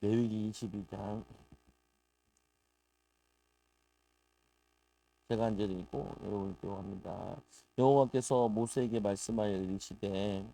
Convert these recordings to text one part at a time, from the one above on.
레위기 22장 제가 한 절을 읽고 여러분 기록합니다. 여호와께서 모세에게 말씀하여 이르시되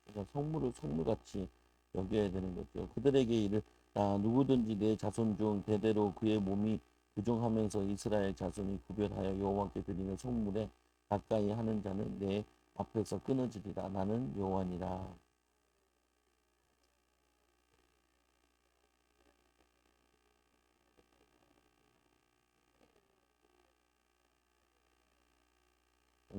그러니까 성물을 성물같이 여겨야 되는 거죠. 그들에게 이르라 누구든지 내 자손 중 대대로 그의 몸이 부정하면서 이스라엘 자손이 구별하여 여호와께 드리는 성물에 가까이 하는 자는 내 앞에서 끊어지리라. 나는 여호와니라.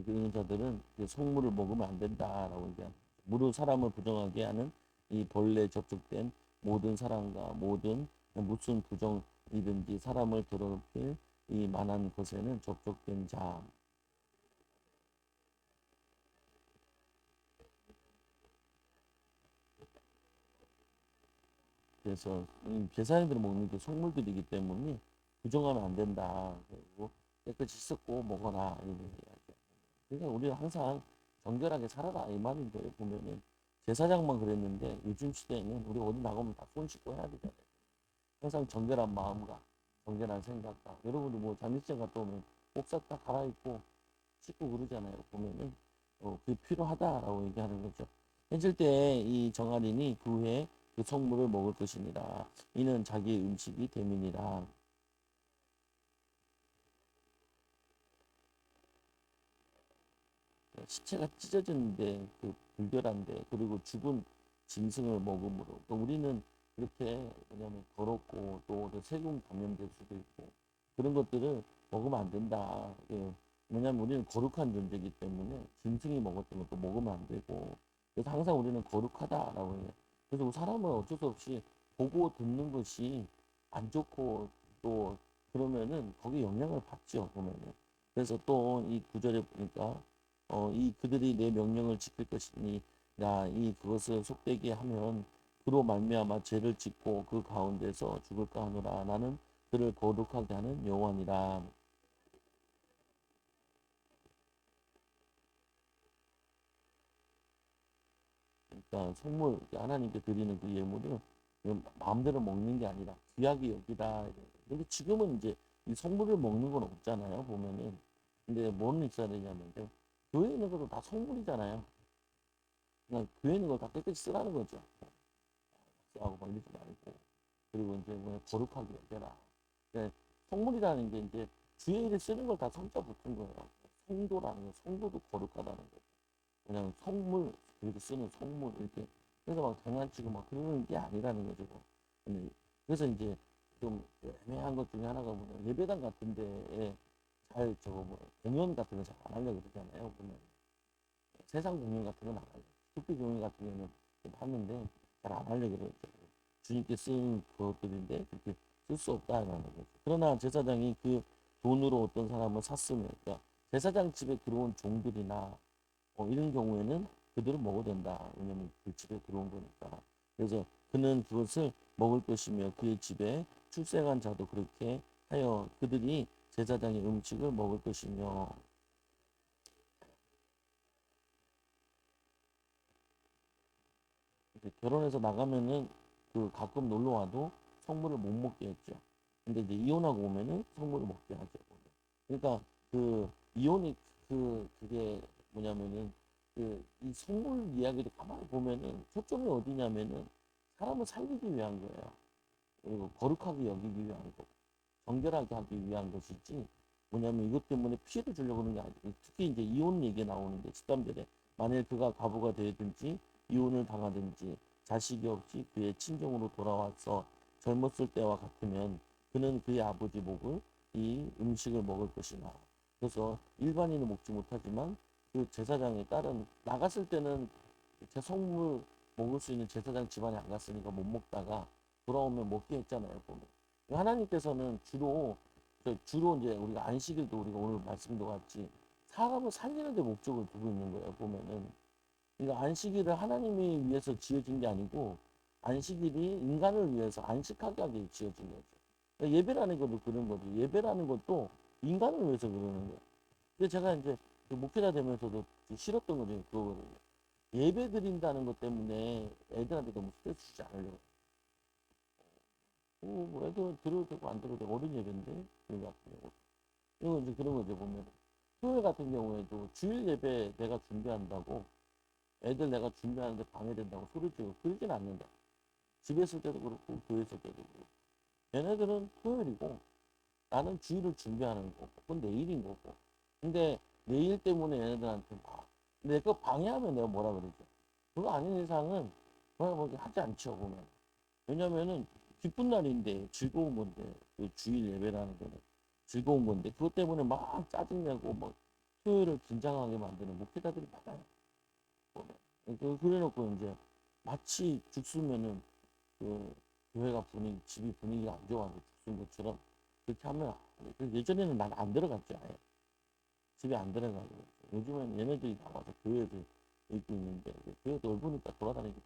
그런 자들은 그 성물을 먹으면 안 된다라고 얘기합니다. 무릇 사람을 부정하게 하는 이 본래 접촉된 모든 사람과 모든 무슨 부정이든지 사람을 더럽힐 이 만한 것에는 접촉된 자. 그래서 이 제사장들이 먹는 게 속물들이기 때문에 부정하면 안 된다. 그리고 깨끗이 씻고 먹어라 이런 얘기하죠. 그러니까 우리가 항상 정결하게 살아라 이 말인 거예요. 보면은 제사장만 그랬는데 요즘 시대에는 우리 어디 나가면 다 손 씻고 해야 되잖아요. 항상 정결한 마음과 정결한 생각과 여러분도 뭐 장례식장 갔다 오면 옥사 다 갈아입고 씻고 그러잖아요. 보면은 그게 필요하다라고 얘기하는 거죠. 해질 때 이 정아린이 그 후에 그 성물을 먹을 것이니라. 이는 자기의 음식이 됨이니라. 시체가 찢어졌는데 그 불결한데 그리고 죽은 짐승을 먹음으로 또 우리는 이렇게 왜냐하면 더럽고 또 세균 감염될 수도 있고 그런 것들을 먹으면 안 된다. 예. 왜냐하면 우리는 거룩한 존재이기 때문에 짐승이 먹었던 것도 먹으면 안 되고 그래서 항상 우리는 거룩하다라고 해요. 그래서 사람은 어쩔 수 없이 보고 듣는 것이 안 좋고 또 그러면은 거기에 영향을 받죠 보면은. 그래서 또 이 구절에 보니까 이 그들이 내 명령을 지킬 것이니 나 이 그것을 속되게 하면 그로 말미암아 죄를 짓고 그 가운데서 죽을까 하노라. 나는 그를 거룩하게 하는 여호와니라. 그러니까 성물 하나님께 드리는 그 예물을 마음대로 먹는 게 아니라 귀하게 여기다. 근데 지금은 이제 이 성물을 먹는 건 없잖아요. 보면은 근데 뭐는 있어야 되냐면요. 교회에 있는 것도 다 성물이잖아요. 그냥 교회에 있는 걸 다 깨끗이 쓰라는 거죠. 하고 말리지 말고 그리고 이제 뭐 거룩하게 여겨라. 그러니까 성물이라는 게 이제 주의 일에 쓰는 걸 다 성자 붙은 거예요. 성도라는 거, 성도도 거룩하다는 거. 그냥 성물 그렇게 쓰는 성물 이렇게 그래서 막 장난치고 막 그러는 게 아니라는 거죠. 근데 그래서 이제 좀 애매한 것 중에 하나가 뭐냐 예배당 같은 데에 잘 저거 뭐 공연 같은 거 잘 안 하려고 그러잖아요. 보면 세상 공연 같은 건 안 하려고 특별 공연 같은 경우는 좀 하는데 잘 안 하려고 그러죠. 주님께 쓴 것들인데 그렇게 쓸 수 없다라는 거죠. 그러나 제사장이 그 돈으로 어떤 사람을 샀으면 그러니까 제사장 집에 들어온 종들이나 이런 경우에는 그대로 먹어도 된다. 왜냐면 그 집에 들어온 거니까. 그래서 그는 그것을 먹을 것이며 그의 집에 출생한 자도 그렇게 하여 그들이 제사장의 음식을 먹을 것이며 결혼해서 나가면은 그 가끔 놀러 와도 성물을 못 먹게 했죠. 근데 이제 이혼하고 오면은 성물을 먹게 하죠. 그러니까 그 이혼이 그게 뭐냐면은 그 이 성물 이야기를 가만히 보면은 초점이 어디냐면은 사람을 살리기 위한 거예요. 그리고 거룩하게 여기기 위한 거, 정결하게 하기 위한 것이지 뭐냐면 이것 때문에 피해를 주려고 하는 게 아니고 특히 이제 이혼 얘기 나오는데 13절에 만일 그가 과부가 되든지 이혼을 당하든지 자식이 없이 그의 친정으로 돌아와서 젊었을 때와 같으면 그는 그의 아버지 목을 이 음식을 먹을 것이나 그래서 일반인은 먹지 못하지만 그 제사장의 딸은 나갔을 때는 제 성물 먹을 수 있는 제사장 집안에 안 갔으니까 못 먹다가 돌아오면 먹게 했잖아요. 보면 하나님께서는 주로 이제 우리가 안식일도 우리가 오늘 말씀도 같이 사람을 살리는 데 목적을 두고 있는 거예요. 보면은 그러니까 안식일을 하나님이 위해서 지어진 게 아니고 안식일이 인간을 위해서 안식하게 하기 지어진 거죠. 그러니까 예배라는 것도 그런 거지. 예배라는 것도 인간을 위해서 그러는 거야. 근데 제가 이제 그 목회자 되면서도 싫었던 거 중에 그거거든요. 예배 드린다는 것 때문에 애들한테 너무 스트레스 주지 않으려고. 뭐 애들 들어도 되고 안 들어도 되고 어른 예배인데 그런 것 같아요. 이거 이제 그런 거죠 보면. 토요일 같은 경우에도 주일 예배 내가 준비한다고 애들 내가 준비하는데 방해된다고 소리 지르고 그러진 않는다. 집에 있을 때도 그렇고 교회 있을 때도 그렇고. 얘네들은 토요일이고 나는 주일을 준비하는 거고 그건 내일인 거고. 근데 내일 때문에 얘네들한테 막 근데 그거 방해하면 내가 뭐라 그러죠. 그거 아닌 이상은 뭐라 뭐 하지 않죠 보면. 왜냐면은 기쁜 날인데 즐거운 건데 그 주일 예배라는 거는 즐거운 건데 그것 때문에 막 짜증내고 막 토요일을 긴장하게 만드는 목회자들이 많아요. 보면. 그래놓고 이제 마치 죽으면은 그 교회가 분위기 집이 분위기가 안 좋아서 죽은 것처럼 그렇게 하면 예전에는 난 안 들어갔죠 아예 집에 안 들어가고 요즘엔 얘네들이 나와서 교회에서 있고 있는데 교회 넓으니까 돌아다니고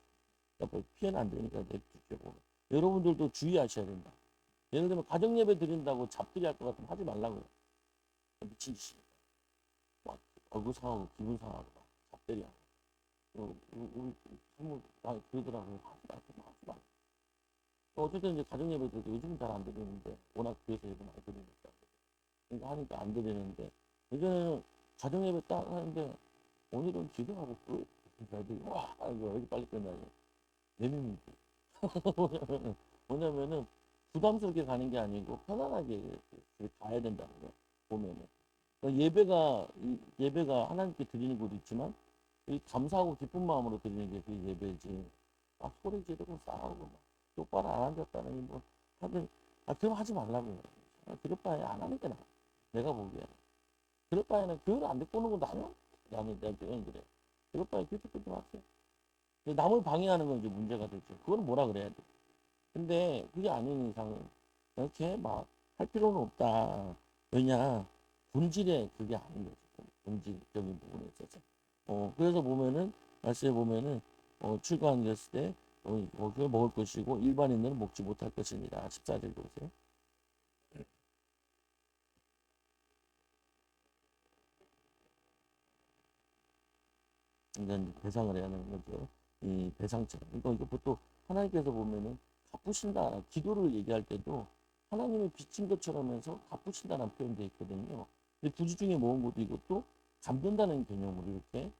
그러니까 피해는 안 되니까 냅두죠. 여러분들도 주의하셔야 된다. 예를 들면 가정 예배 드린다고 잡들이 할 것 같으면 하지 말라고요. 미친 짓이니까 막 얼굴 상하고 기분 상하고 막 잡들이 하고 우리 부모 나 그러더라고요. 하지 말고 하지 말고. 어쨌든 이제 가정 예배도 요즘은 잘 안 드리는데 워낙 교회에서 예배 많이 드리니까 그러니까 하니까 안 드리는데 예전에는 가정 예배 딱 하는데 오늘은 기도하고 또 애들이 와 이거 여기 빨리 끝나냐 내밀면 뭐냐면은 부담스럽게 가는 게 아니고 편안하게 이렇게 가야 된다는 거야 보면은 그러니까 예배가 하나님께 드리는 것도 있지만 이 감사하고 기쁜 마음으로 드리는 게 그 예배지 막 소리 지르고 싸우고 막 똑바로 안 앉았다는 뭐 하여튼 그럼 하지 말라고요. 그럴 바에 안 하는 게 나아 내가 보기에는 그럴 바에는 교회를 안 데리고 오는 건 나요. 나는 내가 그래 그럴 바에 교회 데리고 좀 하세요. 남을 방해하는 건 이제 문제가 되죠. 그거는 뭐라 그래야 돼. 근데 그게 아닌 이상은 이렇게 막 할 필요는 없다. 왜냐 본질에 그게 아닌 거죠. 본질적인 부분에 있어서. 그래서 보면은 말씀에 보면은 출가하였을 때 그걸 먹을 것이고 일반인들은 먹지 못할 것이니라. 14절 보세요. 이제 배상을 해야 하는 거죠. 이 배상처럼. 이거 보통 하나님께서 보면은 갚으신다. 기도를 얘기할 때도 하나님의 빚진 것처럼 해서 갚으신다는 표현되어 있거든요. 근데 부지 중에 모은 것도 이것도 갚는다는 개념으로 이렇게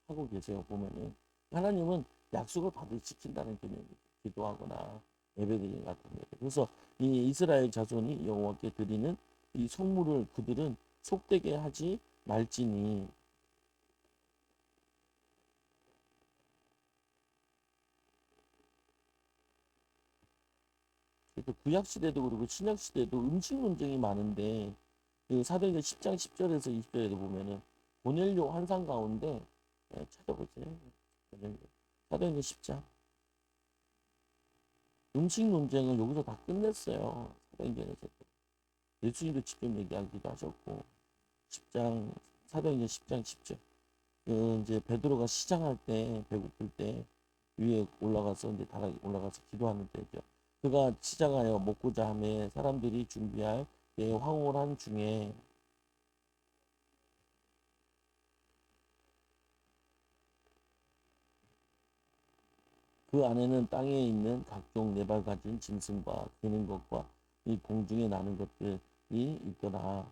하고 계세요. 보면은 하나님은 약속을 지킨다는 개념이 기도하거나 예배드리는 같은 거. 그래서 이 이스라엘 자손이 여호와께 드리는 이 성물을 그들은 속되게 하지 말지니 그래서 구약 시대도 그렇고 신약 시대도 음식 논쟁이 많은데 그 사도행전 10장 10절에서 20절에도 보면은 고넬료 환상 가운데 찾아보세요. 사도행전 10장 음식 논쟁을 여기서 다 끝냈어요. 사도행전에서 예수님도 직접 얘기하기도 하셨고 10장 사도행전 10장 10절 그 이제 베드로가 시장할 때 배고플 때 위에 올라가서 이제 다락에 올라가서 기도하는 때죠. 그가 시장하여 먹고자 하매 사람들이 준비할 황홀한 중에 그 안에는 땅에 있는 각종 네발 가진 짐승과 기는 것과 이 공중에 나는 것들이 있더라.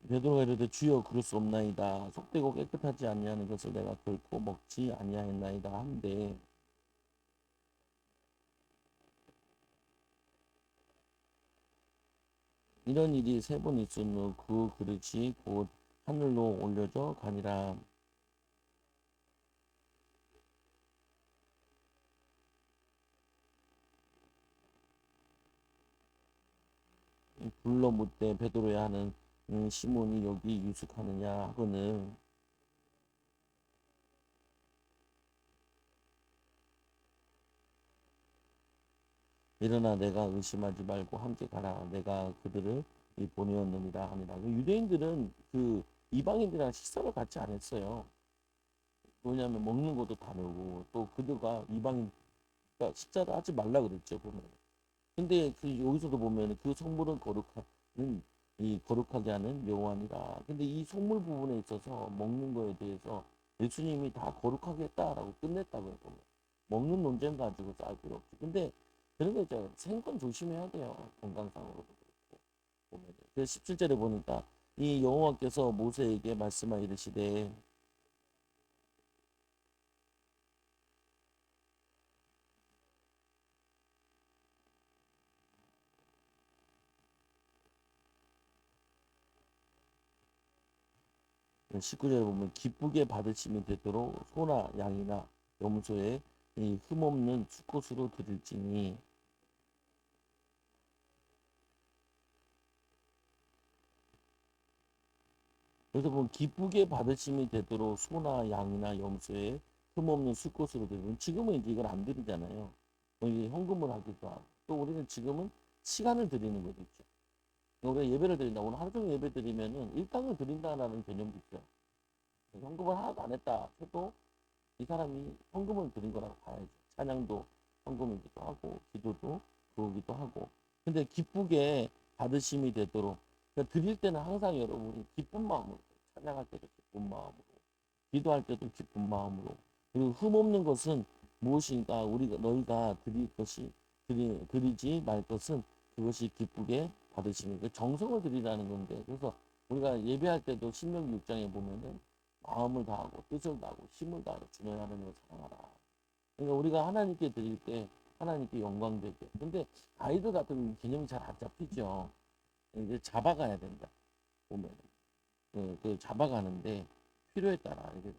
베드로가 이르되 주여 그럴 수 없나이다. 속되고 깨끗하지 아니하는 것을 내가 결코 먹지 아니하였나이다 한데 이런 일이 세 번 있은 후 그 그릇이 곧 하늘로 올려져 가니라. 불러 묻되 베드로야 하는 시몬이 여기 유숙하느냐 하거늘 일어나 내가 의심하지 말고 함께 가라 내가 그들을 보내었느니라 하니라. 유대인들은 그 이방인들이랑 식사를 같이 안 했어요. 왜냐하면 먹는 것도 다르고 또 그들과 이방인 그러니까 식사를 하지 말라 그랬죠 보면. 근데 그 여기서도 보면 그 성물은 거룩하는 이 거룩하게 하는 여호와니라. 근데 이 성물 부분에 있어서 먹는 거에 대해서 예수님이 다 거룩하게 했다라고 끝냈다고요 보면. 먹는 논쟁 가지고 싸울 필요 없지. 근데 그런 거 있잖아요. 생건 조심해야 돼요. 건강상으로도 그렇고 보면. 그래서 17절에 보니까 이 여호와께서 모세에게 말씀하 이르시되 네, 19절에 보면 기쁘게 받으시면 되도록 소나 양이나 염소에 이 흠없는 수꽃으로 드릴지니. 그래서 보면 기쁘게 받으심이 되도록 소나 양이나 염소에 흠없는 수꽃으로 드리면 지금은 이제 이걸 안 드리잖아요. 이게 헌금을 하기도 하고 또 우리는 지금은 시간을 드리는 거죠. 있죠. 우리가 예배를 드린다. 오늘 하루 종일 예배 드리면은 일당을 드린다라는 개념도 있어요. 헌금을 하나도 안 했다 해도 이 사람이 헌금을 드린 거라고 봐야죠. 찬양도 헌금이기도 하고 기도도 그러기도 하고. 근데 기쁘게 받으심이 되도록 그러니까 드릴 때는 항상 여러분이 기쁜 마음으로 찬양할 때도 기쁜 마음으로 기도할 때도 기쁜 마음으로 그리고 흠없는 것은 무엇인가 우리가 너희가 드릴 것이 드리지 말 것은 그것이 기쁘게 받으시는 그 정성을 드리라는 건데 그래서 우리가 예배할 때도 신명기 6장에 보면은 마음을 다하고 뜻을 다하고 힘을 다하고 주의 하나님을 사랑하라. 그러니까 우리가 하나님께 드릴 때 하나님께 영광 되게. 근데 아이들 같은 개념이 잘 안 잡히죠. 이제 잡아가야 된다. 보면 그 잡아가는데 필요에 따라 이게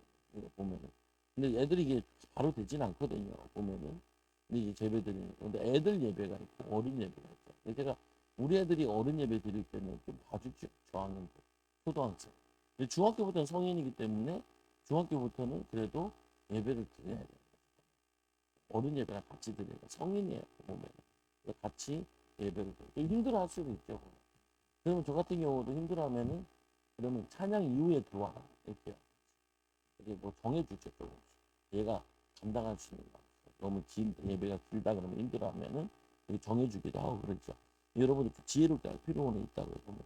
보면은 근데 애들이 이게 바로 되진 않거든요. 보면은 근데 이제 예배 드리는 근데 애들 예배가 있고 어린 예배가 있죠. 근데 제가 우리 애들이 어린 예배 드릴 때는 좀 봐주죠. 저학년 때 초등학생. 근데 중학교부터는 성인이기 때문에 중학교부터는 그래도 예배를 드려야 돼요. 어른 예배랑 같이 드려요. 성인이에요. 보면 같이 예배를 드려요. 힘들어할 수도 있죠. 그러면 저 같은 경우도 힘들어하면은 그러면 찬양 이후에 들어와라 이렇게 이게 뭐 정해주죠. 조금씩. 얘가 감당할 수 있는 거. 너무 긴 예배가 길다 그러면 힘들어하면은 정해주기도 하고 그렇죠. 여러분들 지혜롭게 할 필요는 있다고 보면.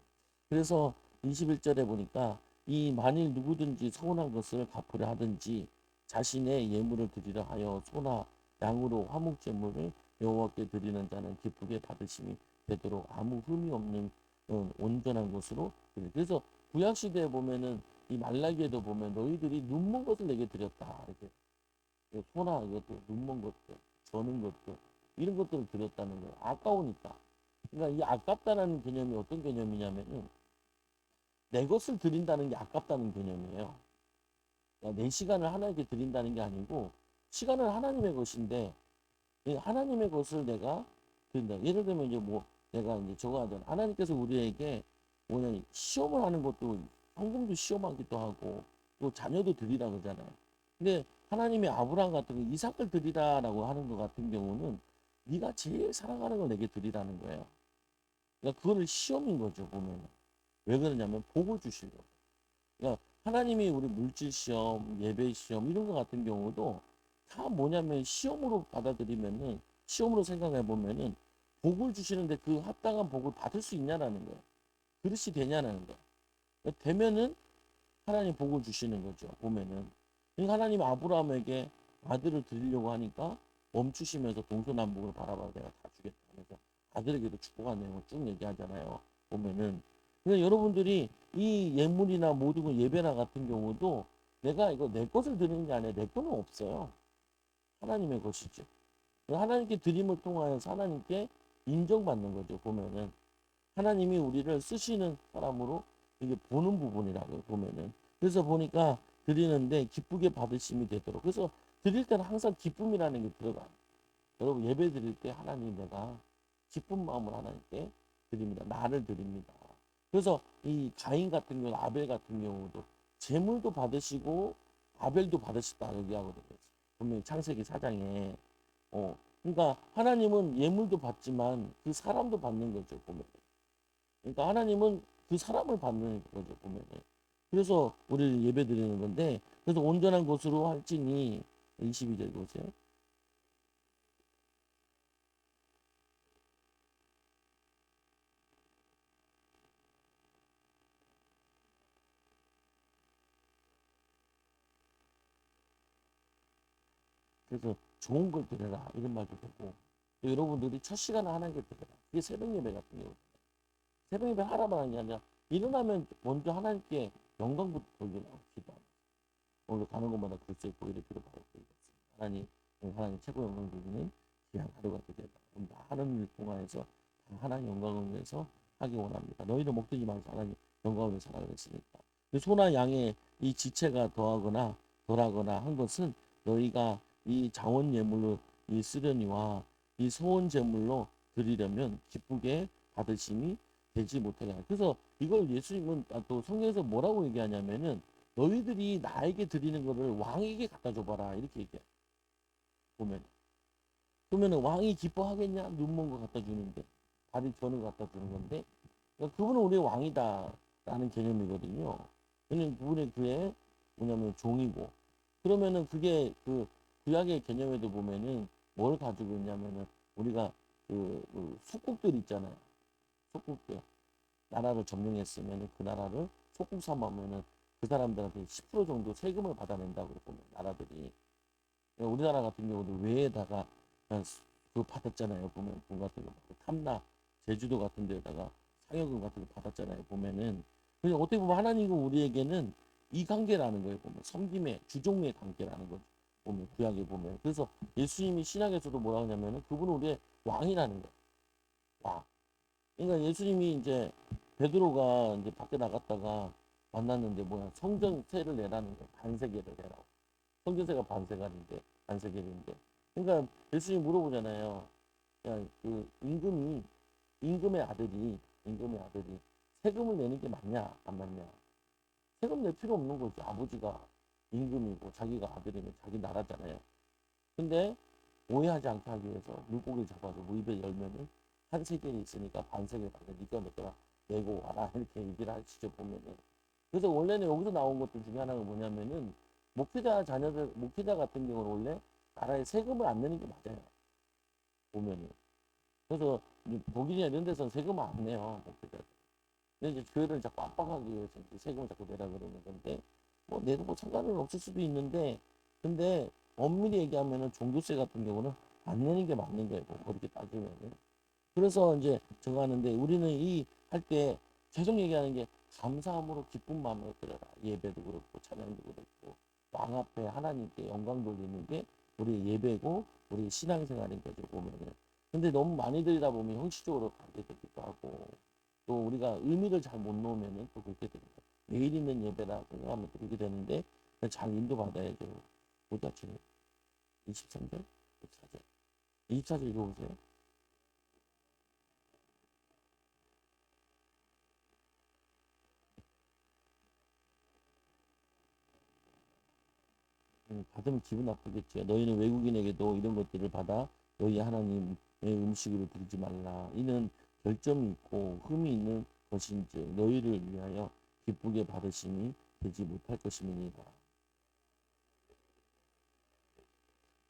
그래서 21절에 보니까 이 만일 누구든지 서운한 것을 갚으려 하든지 자신의 예물을 드리려 하여 소나 양으로 화목 제물을 여호와께 드리는 자는 기쁘게 받으심이 되도록 아무 흠이 없는 온전한 것으로 그래서 구약 시대에 보면은 이 말라기에도 보면 너희들이 눈먼 것을 내게 드렸다 이렇게 소나 이것도 눈먼 것들 저는 것들 이런 것들을 드렸다는 거예요. 아까우니까. 그러니까 이 아깝다라는 개념이 어떤 개념이냐면은 내 것을 드린다는 게 아깝다는 개념이에요. 그러니까 내 시간을 하나님께 드린다는 게 아니고 시간은 하나님의 것인데 하나님의 것을 내가 드린다. 예를 들면 이제 뭐 내가 이제 저거 하잖아. 하나님께서 우리에게 뭐냐 시험을 하는 것도 헌금도 시험하기도 하고 또 자녀도 드리라 그러잖아요. 근데 하나님이 아브라함 같은 거 이삭을 드리라라고 하는 것 같은 경우는 네가 제일 사랑하는 걸 내게 드리라는 거예요. 그러니까 그거를 시험인 거죠 보면은. 왜 그러냐면 복을 주시려고. 그러니까 하나님이 우리 물질 시험, 예배 시험 이런 거 같은 경우도 다 뭐냐면 시험으로 받아들이면은 시험으로 생각해 보면은 복을 주시는데 그 합당한 복을 받을 수 있냐라는 거예요. 그릇이 되냐라는 거예요. 그러니까 되면은 하나님 복을 주시는 거죠. 보면은 그러니까 하나님 아브라함에게 아들을 드리려고 하니까 멈추시면서 동서남북을 바라봐 내가 다 주겠다 하면서 아들에게도 축복한 내용을 쭉 얘기하잖아요. 보면은 그러니까 여러분들이 이 예물이나 모든 거 예배나 같은 경우도 내가 이거 내 것을 드리는 게 아니라 내 거는 없어요. 하나님의 것이죠. 하나님께 드림을 통하여서 하나님께 인정받는 거죠. 보면은 하나님이 우리를 쓰시는 사람으로 이게 보는 부분이라고 보면은 그래서 보니까 드리는데 기쁘게 받으심이 되도록 그래서 드릴 때는 항상 기쁨이라는 게 들어가요. 여러분 예배 드릴 때 하나님 내가 기쁜 마음을 하나님께 드립니다. 나를 드립니다. 그래서 이 가인 같은 경우 아벨 같은 경우도 제물도 받으시고 아벨도 받으셨다 얘기하거든요. 분명히 창세기 4장에 그러니까 하나님은 예물도 받지만 그 사람도 받는 거죠 보면. 그러니까 하나님은 그 사람을 받는 거죠 보면. 그래서 우리를 예배 드리는 건데 그래서 온전한 것으로 할지니 22절 보세요. 그래서 좋은 걸 드려라 이런 말도 되고 또 여러분들이 첫 시간에 하나님께 드려라. 그게 새벽 예배 같은 경우 새벽 예배 하라만 하는 게 아니라 일어나면 먼저 하나님께 영광부터 돌리라고 기도하고 오늘 가는 곳마다 글쎄 보이를 기도하고 하나님 하나님 최고 영광 돌리는 귀한 하루가 되게 많은 일 통하여서 하나님 영광을 위해서 하기 원합니다. 너희는 목되지 말고 하나님 영광을 위해서 하라 그랬으니까. 소나 양의 이 지체가 더하거나 덜하거나 한 것은 너희가 이 자원 예물로 이 쓰려니와 이 소원 제물로 드리려면 기쁘게 받으심이 되지 못하게 하라. 그래서 이걸 예수님은 또 성경에서 뭐라고 얘기하냐면은 너희들이 나에게 드리는 것을 왕에게 갖다 줘봐라 이렇게 얘기해. 보면 그러면은 왕이 기뻐하겠냐? 눈먼 거 갖다 주는데 다리 저는 갖다 주는 건데 그러니까 그분은 우리의 왕이다라는 개념이거든요. 왜냐면 그분의 그의 뭐냐면 종이고 그러면은 그게 그 구약의 개념에도 보면은 뭘 가지고 있냐면은 우리가 그 속국들 있잖아요. 속국들 나라를 점령했으면은 그 나라를 속국 삼으면은 그 사람들한테 10% 정도 세금을 받아낸다고 보면 나라들이 우리나라 같은 경우도 외에다가 그 받았잖아요. 보면 돈 같은 거 탐나 제주도 같은 데다가 상여금 같은 거 받았잖아요. 보면은 그냥 어떻게 보면 하나님과 우리에게는 이 관계라는 거예요. 보면 섬김의 주종의 관계라는 거죠. 보면 구약에 보면 그래서 예수님이 신약에서도 뭐라 하냐면은 그분은 우리의 왕이라는 거예요. 왕. 그러니까 예수님이 이제 베드로가 이제 밖에 나갔다가 만났는데 뭐야 성전세를 내라는 거예요. 반세계를 내라고. 성전세가 반세겔인데. 그러니까 예수님이 물어보잖아요. 야, 그 임금의 아들이 세금을 내는 게 맞냐, 안 맞냐? 세금 낼 필요 없는 거지. 아버지가 임금이고 자기가 아들이면 자기 나라잖아요. 근데 오해하지 않게 하기 위해서 물고기 잡아서 무입에 열면은 한 세겔이 있으니까 반 세겔 받아 니가 내거라 내고 와라 이렇게 얘기를 하시죠 보면은. 그래서 원래는 여기서 나온 것들 중에 하나가 뭐냐면은 목회자 같은 경우는 원래 나라에 세금을 안 내는 게 맞아요. 보면은. 그래서 독일이나 이런 데서는 세금을 안 내요. 목회자. 근데 이제 교회를 자꾸 압박하기 위해서 세금을 자꾸 내라 그러는 건데 뭐 내도 뭐 상관은 없을 수도 있는데 근데 엄밀히 얘기하면은 종교세 같은 경우는 안 내는 게 맞는 거예요. 뭐 그렇게 따지면은. 그래서 이제 정하는데 우리는 이 할 때 계속 얘기하는 게 감사함으로 기쁜 마음으로 드려라. 예배도 그렇고 찬양도 그렇고 왕 앞에 하나님께 영광 돌리는 게 우리 예배고 우리 신앙생활인 거죠 보면은. 근데 너무 많이 드리다 보면 형식적으로 가게 되기도 하고 또 우리가 의미를 잘 못 놓으면은 또 그렇게 됩니다. 매일 있는 예배라 생각하면 그렇게 되는데 잘 인도받아야죠. 보자 지금 23절, 24절, 24절 읽어보세요. 받으면 기분 나쁘겠죠. 너희는 외국인에게도 이런 것들을 받아 너희 하나님의 음식으로 드리지 말라. 이는 결점이 있고 흠이 있는 것인지 너희를 위하여 기쁘게 받으심이 되지 못할 것임이니라.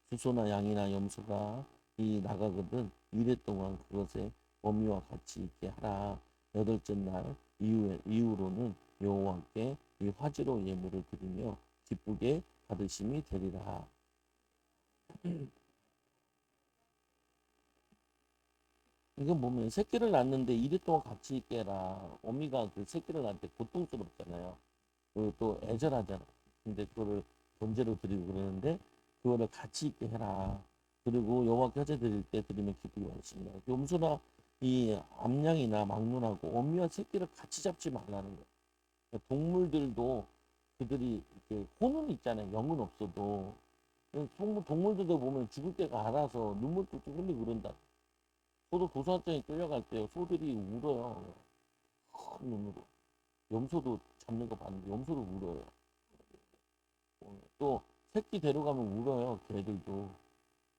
수소나 양이나 염소가 이 나가거든 이래 동안 그것에 어미와 같이 있게 하라. 여덟째 날 이후로는 여호와께 이 화제로 예물을 드리며 기쁘게 받으심이 되리라. 이건 보면 새끼를 낳는데 이리 동안 같이 있게 해라. 어미가 그 새끼를 낳을 때 고통스럽잖아요. 그리고 또 애절하잖아. 근데 그거를 번제로 드리고 그러는데 그거를 같이 있게 해라. 그리고 여호와께 화제 드릴 때 드리면 기쁘게 받으십니다. 염소나 이 암양이나 막론하고 어미와 새끼를 같이 잡지 말라는 거예요. 그러니까 동물들도 그들이 이렇게 혼은 있잖아요. 영은 없어도 동물들도 보면 죽을 때가 알아서 눈물 뚝뚝 흘리고 그런다. 소도 도살장에 끌려갈 때 소들이 울어요. 큰 눈으로. 염소도 잡는 거 봤는데 염소도 울어요. 또 새끼 데려가면 울어요. 개들도.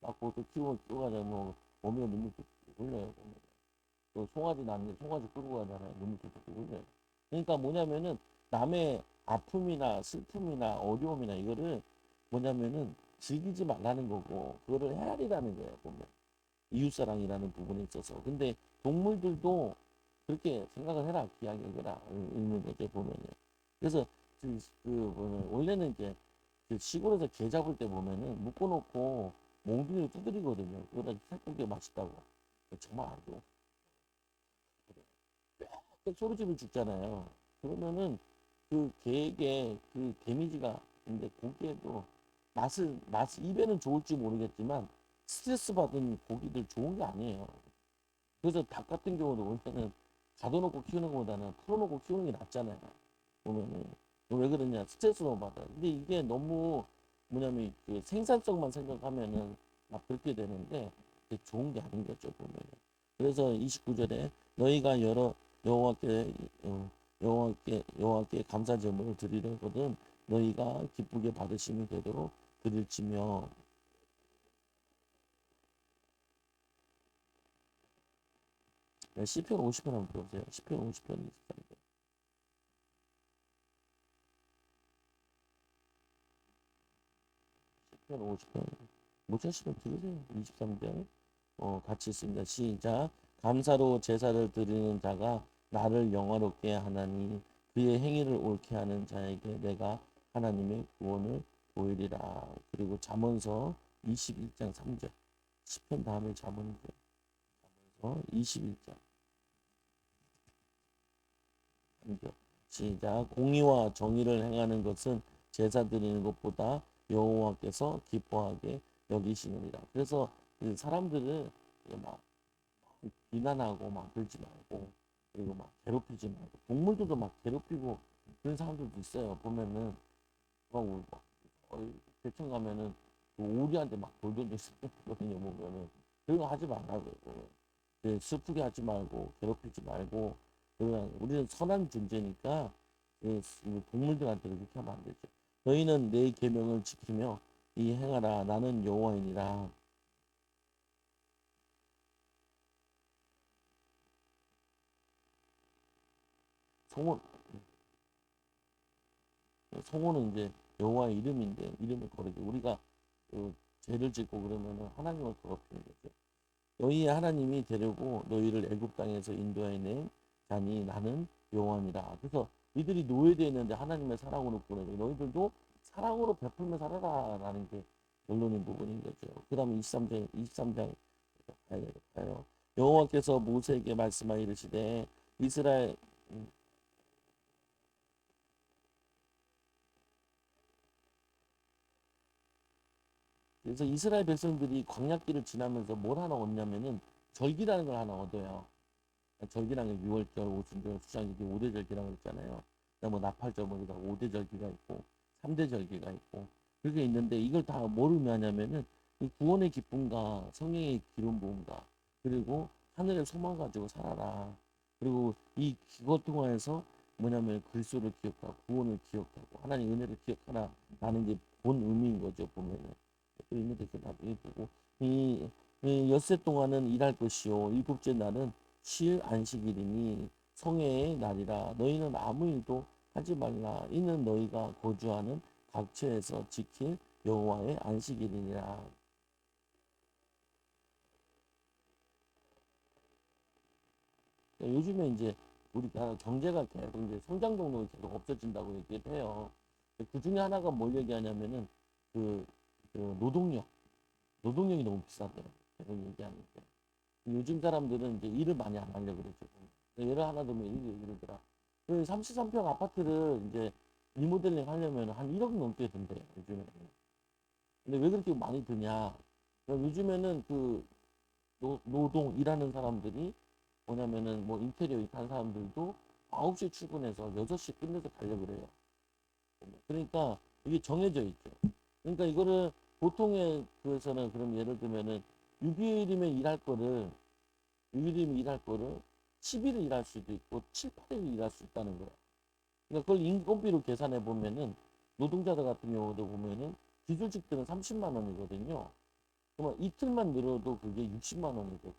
막 그것도 키워가자면 어미가 눈물 뚝뚝 흘려요. 또 송아지 낳는데 송아지 끌고 가잖아요. 눈물 뚝뚝 흘려요. 그러니까 뭐냐면은 남의 아픔이나 슬픔이나 어려움이나 이거를 뭐냐면은 즐기지 말라는 거고 그거를 헤아리라는 거예요. 보면. 이웃사랑이라는 부분에 있어서. 근데 동물들도 그렇게 생각을 해라. 귀하게 여겨라. 있는 거죠, 보면은. 그래서 원래는 이제 그 시골에서 개 잡을 때 보면은 묶어놓고 몽둥이를 두드리거든요. 그러다 살코기가 맛있다고. 정말 알고. 빽빽 소리지르 죽잖아요. 그러면은 그 개에게 그 데미지가 근데 고기에도 맛 입에는 좋을지 모르겠지만 스트레스 받은 고기들 좋은 게 아니에요. 그래서 닭 같은 경우도 원래는 가둬놓고 키우는 것보다는 풀어놓고 키우는 게 낫잖아요. 보면은 왜 그러냐 스트레스 너무 받아요. 근데 이게 너무 뭐냐면 그 생산성만 생각하면은 막 그렇게 되는데 그게 좋은 게 아닌 거죠 보면은. 그래서 29절에 너희가 여러 여호와께 여호와께 감사 제물을 드리려거든 너희가 기쁘게 받으심이 되도록 드릴지며. 네, 시편 50편 한번 들어보세요. 시편 50편 23절. 시편 50편 못 찾으시면 들으세요. 23절 같이 있습니다. 시작. 감사로 제사를 드리는 자가 나를 영화롭게 하나니 그의 행위를 옳게 하는 자에게 내가 하나님의 구원을 보이리라. 그리고 잠언서 21장 3절. 시편 다음에 잠언이죠. 잠언서 21장 3절. 시작. 공의와 정의를 행하는 것은 제사 드리는 것보다 여호와께서 기뻐하게 여기시느니라. 그래서 그 사람들을 막 비난하고 막 그러지 말고 그리고 막 괴롭히지 말고 동물들도 막 괴롭히고 그런 사람들도 있어요. 보면은 막 대청 가면은 그 오리한테 막 돌 던지거든요. 보면은 그런 거 하지 말라고요. 슬프게 하지 말고 괴롭히지 말고 그냥 우리는 선한 존재니까 동물들한테 그렇게 하면 안 되죠. 너희는 내 계명을 지키며 이 행하라 나는 여호와이니라. 성호 성호는 이제 여호와의 이름인데 이름을 거르게 우리가 죄를 짓고 그러면은 하나님을 더럽히는 거죠. 너희의 하나님이 되려고 너희를 애굽 땅에서 인도해낸 자니 나는 여호와니라. 그래서 이들이 노예되어 있는데 하나님의 사랑으로 보내고 너희들도 사랑으로 베풀며 살아라라는 게 결론인 부분인 거죠. 그 다음에 23장 가요. 여호와께서 모세에게 말씀하여 이르시되 이스라엘 그래서 이스라엘 백성들이 광야길을 지나면서 뭘 하나 얻냐면은 절기라는 걸 하나 얻어요. 절기라는 게 6월절, 오순절, 수장절기, 5대 절기라고 했잖아요. 그다음 뭐 나팔절 뭐 5대 절기가 있고 3대 절기가 있고 그게 있는데 이걸 다 뭘 의미하냐면은 이 구원의 기쁨과 성령의 기름 부음과 그리고 하늘의 소망 가지고 살아라. 그리고 이 그것 통해서 뭐냐면 그리스도를 기억하고 구원을 기억하고 하나님 은혜를 기억하라라는 게 본 의미인 거죠 보면은. 또 있는데 그 나중에 보고 이 엿새 동안은 일할 것이요 일곱째 날은 쉴 안식일이니 성회의 날이라 너희는 아무 일도 하지 말라 이는 너희가 거주하는 각처에서 지킬 여호와의 안식일이니라. 요즘에 이제 우리가 경제가 계속 이제 성장 동력이 계속 없어진다고 얘기를 해요. 그 중에 하나가 뭘 얘기하냐면은 그, 그 노동력이 너무 비싸대요. 계속 얘기하는데 요즘 사람들은 이제 일을 많이 안 하려고 그러죠. 예를 하나 들면 이러더라. 그 33평 아파트를 이제 리모델링 하려면 한 1억 넘게 든대요. 요즘에는. 근데 왜 그렇게 많이 드냐? 요즘에는 그 노동 일하는 사람들이 뭐냐면은 뭐 인테리어 일하는 사람들도 9시 출근해서 6시 끝내서 가려고 그래요. 그러니까 이게 정해져 있죠. 그러니까 이거를 보통의 그에서는 그럼 예를 들면은 6일이면 일할 거를 6일이면 일할 거를 10일을 일할 수도 있고 7, 8일을 일할 수 있다는 거야. 그러니까 그걸 인건비로 계산해 보면은 노동자들 같은 경우도 보면은 기술직들은 30만 원이거든요. 그러면 이틀만 늘어도 그게 60만 원이 되고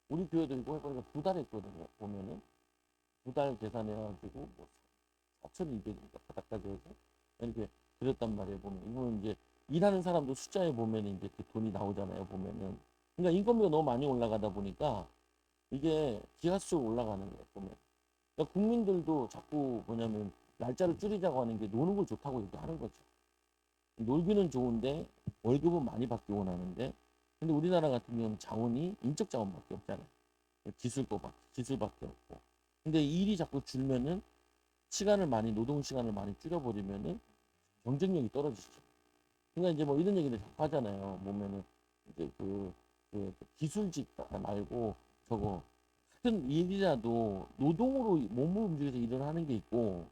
우리 교회도 이거 해보니까 2달 했거든요. 보면은 2달 계산해가지고 뭐 4,200인가 바닥까지 해서 이렇게 그렸단 말이에요. 보면 이거는 이제 일하는 사람도 숫자에 보면 이제 그 돈이 나오잖아요. 보면은 그러니까 인건비가 너무 많이 올라가다 보니까 이게 기하수적으로 올라가는 거예요. 보면 그러니까 국민들도 자꾸 뭐냐면 날짜를 줄이자고 하는 게 노는 걸 좋다고 얘기하는 거죠. 놀기는 좋은데 월급은 많이 받기 원하는데, 근데 우리나라 같은 경우는 자원이 인적 자원밖에 없잖아요. 기술밖에 없고. 근데 일이 자꾸 줄면은 시간을 많이 노동 시간을 많이 줄여버리면은 경쟁력이 떨어지죠. 그러니까 이제 뭐 이런 얘기를 자꾸 하잖아요. 보면은 이제 그 기술직 말고 저거 같은 일이라도 노동으로 몸을 움직여서 일을 하는 게 있고,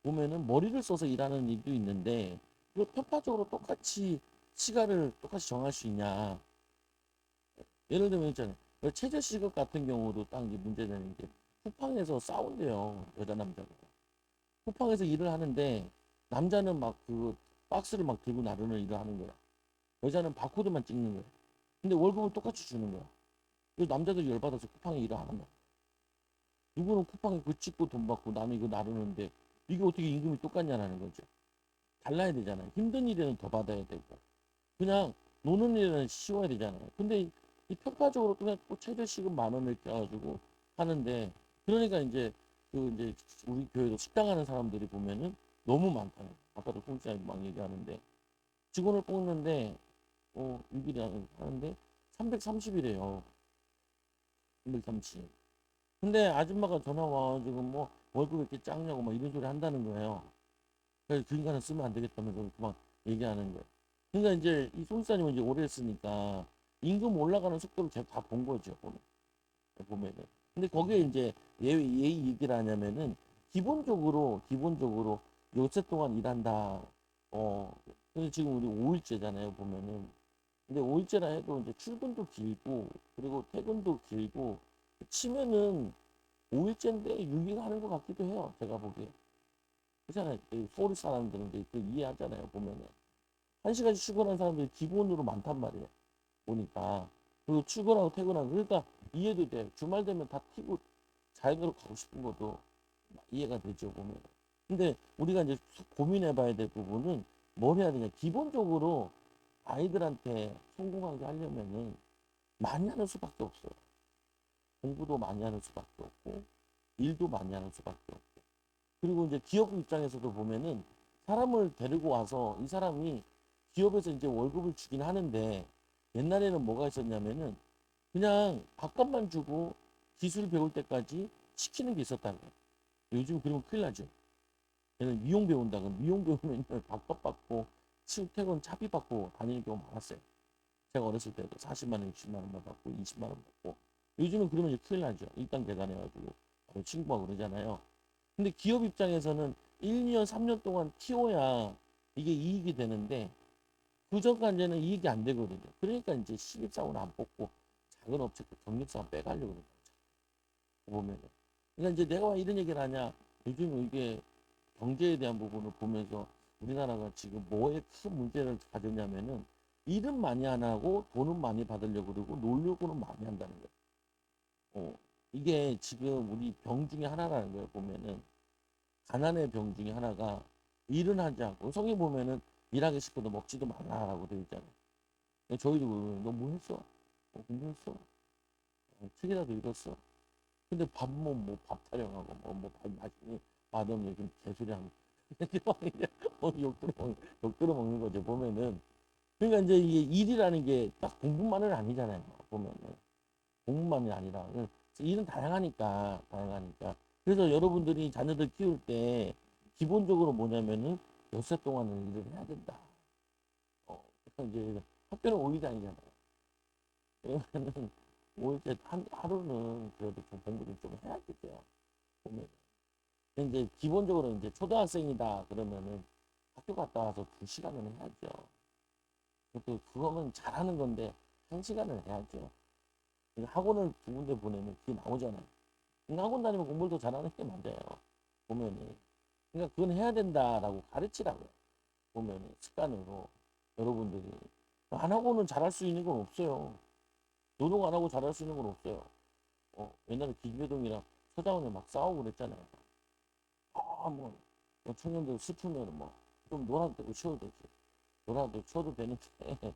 보면은 머리를 써서 일하는 일도 있는데, 이걸 편파적으로 똑같이 시간을 똑같이 정할 수 있냐. 예를 들면 있잖아요. 체제 시급 같은 경우도 딱 이제 문제되는 게, 쿠팡에서 싸운대요. 여자 남자가. 쿠팡에서 일을 하는데 남자는 막 그 박스를 막 들고 나르는 일을 하는 거야. 여자는 바코드만 찍는 거야. 근데 월급을 똑같이 주는 거야. 그래서 남자들이 열받아서 쿠팡에 일을 안 한다. 누구는 쿠팡에 그거 찍고 돈 받고 나는 이거 나르는데 이게 어떻게 임금이 똑같냐라는 거죠. 달라야 되잖아요. 힘든 일에는 더 받아야 되고 그냥 노는 일에는 쉬워야 되잖아요. 근데 이 편파적으로 그냥 꼭 최저시급 10,000원 이렇게 해가지고 하는데, 그러니까 이제 우리 교회도 식당 하는 사람들이 보면은 너무 많다요. 아까도 송지장이 막 얘기하는데 직원을 뽑는데 6일이 하는데 330이래요. 330. 근데 아줌마가 전화 와가지고 뭐 월급 이렇게 작냐고 막 이런 소리 한다는 거예요. 그래서 그 인간은 쓰면 안 되겠다면서 막 얘기하는 거예요. 그러니까 이제 이 송사님은 이제 오래 했으니까 임금 올라가는 속도를 제가 다 본 거죠. 보면은. 근데 거기에 이제 예의 얘기를 하냐면은 기본적으로 요새 동안 일한다. 어, 근데 지금 우리 5일째잖아요. 보면은. 근데 5일째라 해도 이제 출근도 길고 그리고 퇴근도 길고 치면은 5일째인데 6일 하는 것 같기도 해요. 제가 보기에. 그렇잖아요. 서울 사람들은 이제 그 이해하잖아요. 보면은. 1시간씩 출근하는 사람들이 기본으로 많단 말이에요. 보니까. 그리고 출근하고 퇴근하고. 그러니까 이해도 돼. 주말 되면 다 튀고 자유로 가고 싶은 것도 이해가 되죠. 보면. 근데 우리가 이제 고민해 봐야 될 부분은 뭘 해야 되냐. 기본적으로 아이들한테 성공하게 하려면은 많이 하는 수밖에 없어요. 공부도 많이 하는 수밖에 없고, 일도 많이 하는 수밖에 없고. 그리고 이제 기업 입장에서도 보면은 사람을 데리고 와서 이 사람이 기업에서 이제 월급을 주긴 하는데, 옛날에는 뭐가 있었냐면은 그냥 밥값만 주고 기술 배울 때까지 시키는 게 있었다는 거예요. 요즘 그러면 큰일 나죠. 얘는 미용 배운다. 그럼 미용 배우면 밥값 받고 출퇴근 차비 받고 다니는 경우 많았어요. 제가 어렸을 때도 40만 원, 60만 원만 받고 20만 원 받고. 요즘은 그러면 이제 큰일 나죠. 일단 계산해가지고 친구가 그러잖아요. 근데 기업 입장에서는 1, 2년, 3년 동안 키워야 이게 이익이 되는데, 그 전까지는 이익이 안 되거든요. 그러니까 이제 신입사원 안 뽑고 작은 업체 경력사원 빼가려고 그러는 거죠. 보면은. 그러니까 이제 내가 왜 이런 얘기를 하냐. 요즘 이게 경제에 대한 부분을 보면서 우리나라가 지금 뭐에 큰 문제를 가졌냐면은 일은 많이 안 하고 돈은 많이 받으려고 그러고 놀려고는 많이 한다는 거예요. 이게 지금 우리 병 중에 하나라는 거예요. 보면은 가난의 병 중에 하나가 일은 하지 않고, 성경 보면은 일하기 싶어도 먹지도 말라라고 되어 있잖아요. 저희도 너 뭐 했어? 공부했어? 책이라도 읽었어? 근데 밥 타령하고 밥 맛있니? 맛없니? 그 개소리 하고 욕 들어 먹는 거죠. 보면은. 그러니까 이제 이게 일이라는 게 딱 공부만은 아니잖아요. 보면은 공부만이 아니라 일은 다양하니까. 그래서 여러분들이 자녀들 키울 때 기본적으로 뭐냐면은 엿새 동안은 일을 해야 된다. 그러니까 이제 학교는 5일이 아니잖아요. 그러면은 5일째 하루는 그래도 좀 공부를 좀 해야겠죠. 보면. 이제 기본적으로 이제 초등학생이다 그러면은 학교 갔다 와서 2시간은 해야죠. 그거면 잘하는 건데 1시간을 해야죠. 학원을 2군데 보내면 그게 나오잖아요. 학원 다니면 공부를 더 잘하는 게 맞아요. 보면은. 그러니까 그건 해야 된다라고 가르치라고요. 보면은 습관으로 여러분들이 안 하고는 잘할 수 있는 건 없어요. 노동 안 하고 잘할 수 있는 건 없어요. 옛날에 김여동이랑 서장훈이 막 싸우고 그랬잖아요. 청년들 슬프면 좀 놀아도 되고 쉬어도 되지. 놀아도 쉬어도 되는데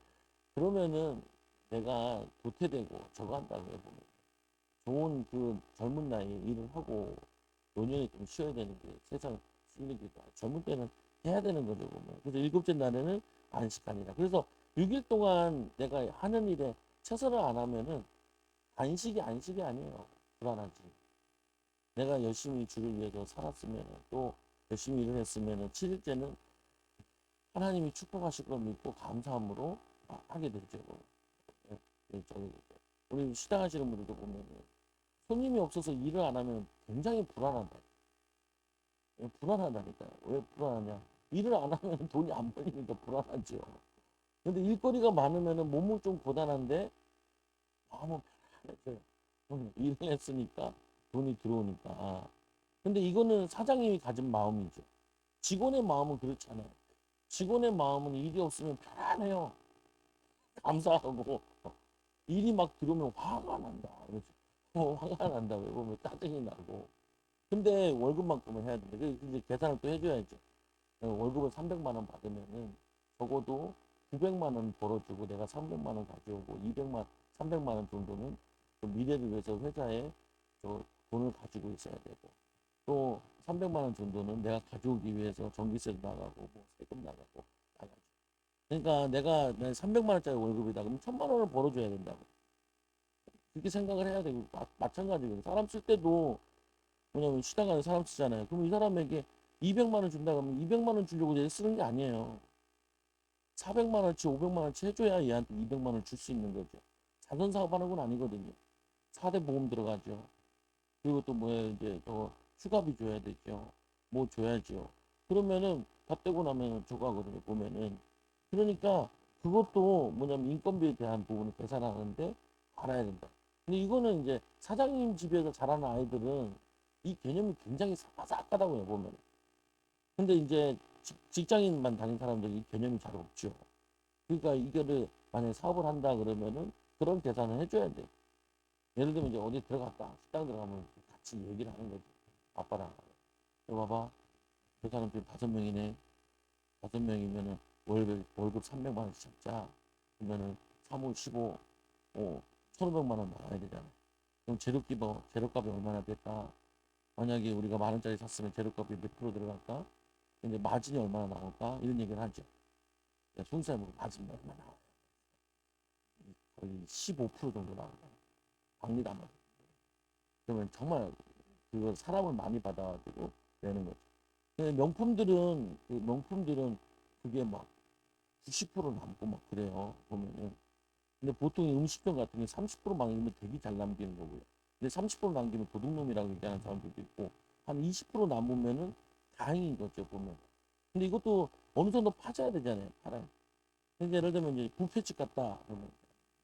그러면은 내가 도태되고 저거 한다고 해보면 좋은 그 젊은 나이에 일을 하고 노년에 좀 쉬어야 되는 게 세상 순리기도 하고, 젊은 때는 해야 되는 거죠 보면. 그래서 일곱째 날에는 안식하니라. 그래서 6일 동안 내가 하는 일에 최선을 안 하면은 안식이 아니에요. 불안하지. 내가 열심히 주를 위해서 살았으면 또 열심히 일을 했으면 7일째는 하나님이 축복하실 걸 믿고 감사함으로 하게 되죠. 예, 저기 우리 시당하시는 분들도 보면 손님이 없어서 일을 안 하면 굉장히 불안하다. 예, 불안하다니까요. 왜 불안하냐? 일을 안 하면 돈이 안 벌리니까 불안하죠. 근데 일거리가 많으면 몸은 좀 고단한데 마음은 편안해져요. 일을 했으니까 돈이 들어오니까. 근데 이거는 사장님이 가진 마음이죠. 직원의 마음은 그렇지 않아요. 직원의 마음은 일이 없으면 편안해요. 감사하고 일이 막 들어오면 화가 난다. 그렇죠? 화가 난다. 왜 보면 짜증이 나고. 근데 월급만큼은 해야 된다. 그래서 이제 계산을 또 해줘야죠. 월급을 300만 원 받으면은 적어도 900만 원 벌어주고 내가 300만 원 가져오고 200만, 300만 원 정도는 또 미래를 위해서 회사에 저 돈을 가지고 있어야 되고 또 300만 원 정도는 내가 가져오기 위해서 전기세도 나가고 뭐 세금 나가고 나가죠. 그러니까 내가 300만 원짜리 월급이다 그러면 1000만 원을 벌어줘야 된다고. 그렇게 생각을 해야 되고 마찬가지로 사람 쓸 때도 뭐냐면 시다가는 사람 쓰잖아요. 그럼 이 사람에게 200만 원 준다 그러면 200만 원 주려고 내가 쓰는 게 아니에요. 400만 원치, 500만 원치 해줘야 얘한테 200만 원 줄 수 있는 거죠. 자선 사업하는 건 아니거든요. 4대 보험 들어가죠. 그리고 또 뭐야 이제 더 휴가비 줘야 되죠. 뭐 줘야죠. 그러면은 다 떼고 나면 저거 하거든요. 보면은 그러니까 그것도 뭐냐면 인건비에 대한 부분을 계산하는데 알아야 된다. 근데 이거는 이제 사장님 집에서 자라는 아이들은 이 개념이 굉장히 사악하다고요 보면. 근데 이제 직장인만 다닌 사람들이 이 개념이 잘 없죠. 그러니까 이거를 만약에 사업을 한다 그러면은 그런 계산을 해줘야 돼. 예를 들면 이제 어디 들어갔다 식당 들어가면 같이 얘기를 하는 거지. 아빠랑 여 봐봐 그 사람 지금 5명이네. 5명이면은 월급 300만 원씩 잡자. 그러면은 3, 5, 15, 1,500만 원 나와야 되잖아. 그럼 재료값이 얼마나 될까? 만약에 우리가 만 원짜리 샀으면 재료값이 몇 프로 들어갈까? 이제 마진이 얼마나 나올까? 이런 얘기를 하죠. 손살 보고 마진이 얼마나 나와요? 거의 15% 정도 나온다. 박리담을. 그러면 정말 그거 사람을 많이 받아가지고 내는 거죠. 근데 명품들은 그게 막 90% 남고 막 그래요. 보면은. 근데 보통 음식점 같은 게 30% 남기면 되게 잘 남기는 거고요. 근데 30% 남기면 도둑놈이라고 얘기하는 사람들도 있고 한 20% 남으면은 다행인 거죠 보면. 근데 이것도 어느 정도 파져야 되잖아요. 팔아요. 근데 예를 들면 이제 뷔페집 갔다 그러면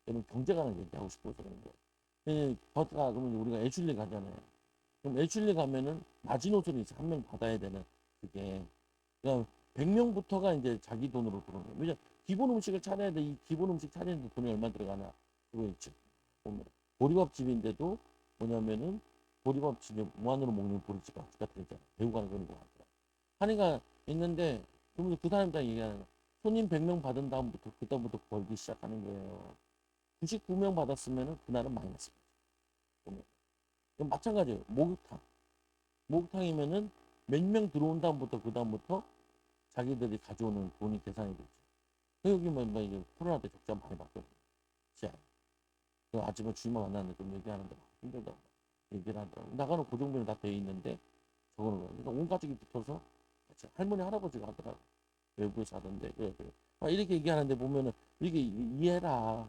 저는 경제관을 얘기하고 싶어서 그런 거예요. 걷다가 그러면 우리가 애슐리 가잖아요. 그럼 애슐리 가면은 마지노선이 한 명 받아야 되는 그게 그러니까 100명부터가 이제 자기 돈으로 들어오는 거예요. 왜냐 기본 음식을 차려야 돼. 이 기본 음식 차리는데 돈이 얼마 들어가나 그거 있죠. 보면 보리밥집인데도 뭐냐면은 보리밥집에 무한으로 먹는 보리집 같은 거 있잖아. 배우 가는 그런 거 같더라. 한이가 있는데 그러면 그 사람들이 얘기하는 거야. 손님 100명 받은 다음부터 그다음부터 벌기 시작하는 거예요. 99명 받았으면은 그날은 마이너스. 보면. 마찬가지예요. 목욕탕. 목욕탕이면은 몇 명 들어온 다음부터 그 다음부터 자기들이 가져오는 돈이 계산이 되죠. 여기 뭐 이제 코로나 때 적자 많이 받거든요. 진짜. 그 아침에 주인만 만났는데 좀 얘기하는데 막 힘들다고 얘기를 하더라고. 나가는 고정비는 다 돼 있는데 저거는 거야. 그러니까 온 가족이 붙어서 같이 할머니 할아버지가 하더라고. 외부에서 하던데 그래. 이렇게 얘기하는데 보면은 이렇게 이해해라.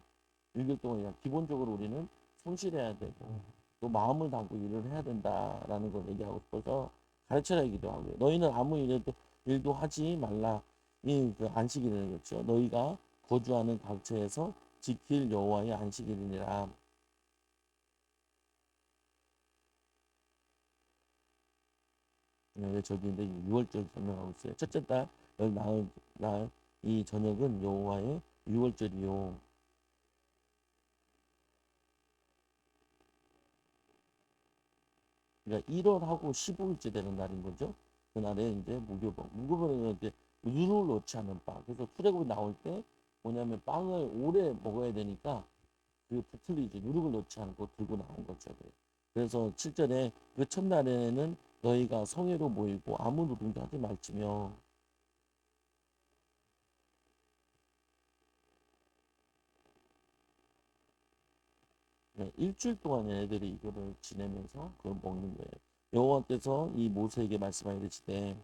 6일 동안 그냥 기본적으로 우리는 성실해야 되고 또 마음을 담고 일을 해야 된다라는 걸 얘기하고 싶어서 가르쳐야기도 하고요. 너희는 아무 일도 하지 말라. 이그 안식일이라는 거죠. 너희가 거주하는 각처에서 지킬 여호와의 안식일이니라. 왜 저기 이제 6월절 설명하고 있어요. 첫째 달, 열 나흘 날 이 저녁은 여호와의 6월절이요. 그러니까 1월하고 15일째 되는 날인 거죠. 그날에 이제 무교복. 무교복은 이제 누룩을 넣지 않은 빵. 그래서 출애굽이 나올 때 뭐냐면 빵을 오래 먹어야 되니까 그 부틀리지 누룩을 넣지 않고 들고 나온 거죠. 그래서 7절에 그 첫날에는 너희가 성회로 모이고 아무 노동도 하지 말지며 네, 일주일 동안 얘네들이 이거를 지내면서 그걸 먹는 거예요. 여호와께서 이 모세에게 말씀하여 이르시되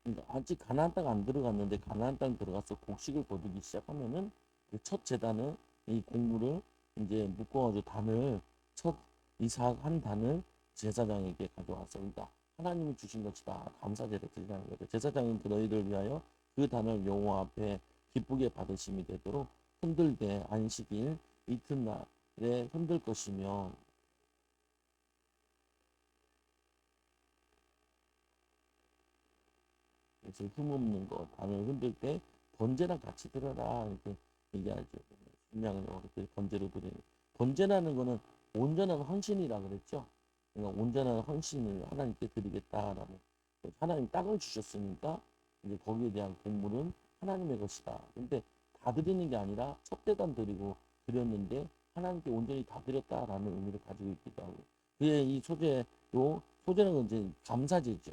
그러니까 아직 가나안 땅 안 들어갔는데 가나안 땅 들어가서 곡식을 거두기 시작하면은 그 첫 제단은 이 곡물을 이제 묶어가지고 단을 첫 이삭 한 단을 제사장에게 가져와서 그러니까 하나님이 주신 것이다 감사제를 드리라는 거죠. 제사장은 그 너희를 위하여 그 단을 여호와 앞에 기쁘게 받으심이 되도록 흔들되 안식일 이튿날에 흔들 것이며 그래서 흠없는 거 단을 흔들 때 번제랑 같이 들어라 이렇게 얘기하죠. 순양을 이렇게 번제로 드리는 번제라는 거는 온전한 헌신이라 그랬죠. 그러니까 온전한 헌신을 하나님께 드리겠다라는 하나님 땅을 주셨으니까 이제 거기에 대한 공물은 하나님의 것이다. 근데 다 드리는 게 아니라 섭대단 드리고 드렸는데 하나님께 온전히 다 드렸다라는 의미를 가지고 있기도 하고 그의 이 소재도 소재는 이제 감사제죠.